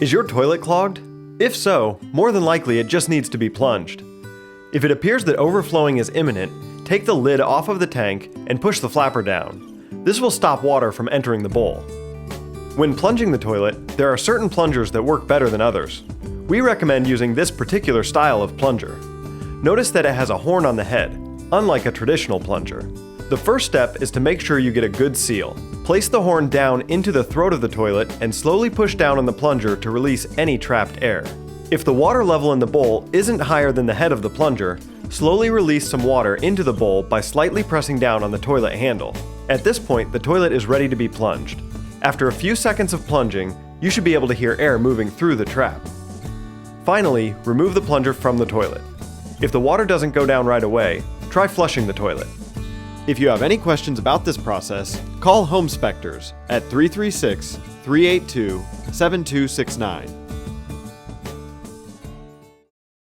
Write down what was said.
Is your toilet clogged? If so, more than likely it just needs to be plunged. If it appears that overflowing is imminent, take the lid off of the tank and push the flapper down. This will stop water from entering the bowl. When plunging the toilet, there are certain plungers that work better than others. We recommend using this particular style of plunger. Notice that it has a horn on the head, unlike a traditional plunger. The first step is to make sure you get a good seal. Place the horn down into the throat of the toilet and slowly push down on the plunger to release any trapped air. If the water level in the bowl isn't higher than the head of the plunger, slowly release some water into the bowl by slightly pressing down on the toilet handle. At this point, the toilet is ready to be plunged. After a few seconds of plunging, you should be able to hear air moving through the trap. Finally, remove the plunger from the toilet. If the water doesn't go down right away, try flushing the toilet. If you have any questions about this process, call Home Spectors at 336-382-7269.